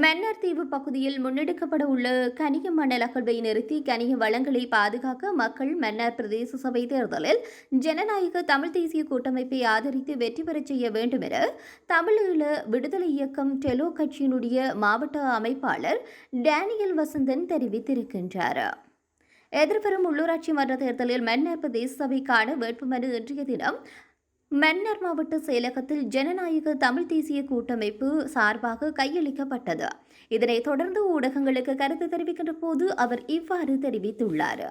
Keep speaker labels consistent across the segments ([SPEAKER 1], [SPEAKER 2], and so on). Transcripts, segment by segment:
[SPEAKER 1] மன்னார் தீவு பகுதியில் முன்னெடுக்கப்பட உள்ள கனிய மணல் அகழ்வை நிறுத்தி கனிய வளங்களை பாதுகாக்க மக்கள் மன்னார் பிரதேச சபை தேர்தலில் ஜனநாயக தமிழ் தேசிய கூட்டமைப்பை ஆதரித்து வெற்றி பெறச் செய்ய வேண்டும் என தமிழீழ விடுதலை இயக்கம் டெலோ கட்சியினுடைய மாவட்ட அமைப்பாளர் டேனியல் வசந்தன் தெரிவித்திருக்கின்றார். எதிர்வரும் உள்ளூராட்சி மன்ற தேர்தலில் மன்னார் பிரதேச சபைக்கான வேட்புமனு இன்றைய தினம் மன்னார் மாவட்ட செயலகத்தில் ஜனநாயக தமிழ் தேசிய கூட்டமைப்பு சார்பாக கையளிக்கப்பட்டது. இதனைத் தொடர்ந்து ஊடகங்களுக்கு கருத்து தெரிவிக்கின்ற போது அவர் இவ்வாறு தெரிவித்துள்ளார்.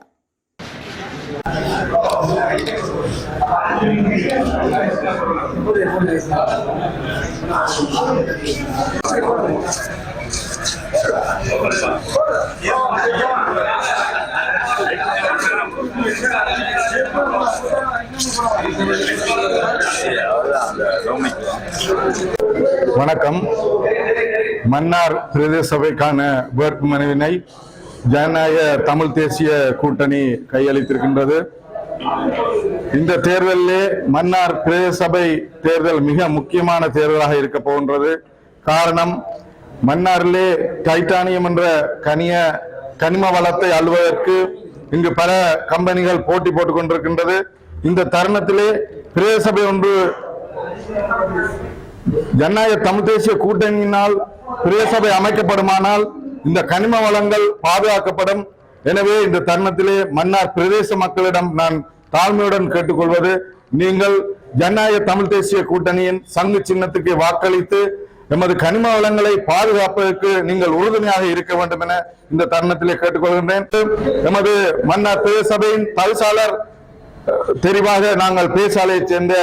[SPEAKER 2] வணக்கம். மன்னார் பிரதேச சபைக்கான வேட்புமனுவினை ஜனநாயக தமிழ் தேசிய கூட்டணி கையளித்திருக்கின்றது. இந்த தேர்தலிலே மன்னார் பிரதேச சபை தேர்தல் மிக முக்கியமான தேர்தலாக இருக்க போகின்றது. காரணம், மன்னாரிலே டைட்டானியம் என்ற கனிம வளத்தை அள்ளுவதற்கு இங்கு பல கம்பெனிகள் போட்டி போட்டுக் கொண்டிருக்கின்றது. இந்த தருணத்திலே பிரதேச சபை ஒன்று ஜனநாயக தமிழ் தேசிய கூட்டணியினால் பிரதேச சபை அமைக்கப்படுமானால் இந்த கனிம வளங்கள் பாதுகாக்கப்படும். எனவே இந்த தருணத்திலே மன்னார் பிரதேச மக்களிடம் நான் தாழ்மையுடன் கேட்டுக்கொள்வது, நீங்கள் ஜனநாயக தமிழ் தேசிய கூட்டணியின் சங்கு சின்னத்துக்கு வாக்களித்து எமது கனிம வளங்களை பாதுகாப்பதற்கு நீங்கள் உறுதுணையாக இருக்க வேண்டும் என இந்த தருணத்திலே கேட்டுக்கொள்கின்றேன். எமது மன்னார் பிரதேச சபையின் தவிசாளர் தெரிவாக நாங்கள் பேசாலையை சேர்ந்த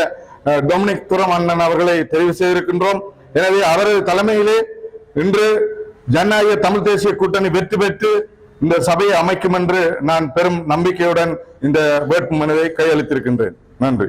[SPEAKER 2] டொமினிக் துரமண்ணன் அவர்களை தெரிவு செய்திருக்கின்றோம். எனவே அவரது தலைமையிலே இன்று ஜனநாயக தமிழ் தேசிய கூட்டணி வெற்றி பெற்று இந்த சபையை அமைக்கும் என்று நான் பெரும் நம்பிக்கையுடன் இந்த வேட்புமனுவை கையளித்திருக்கின்றேன். நன்றி.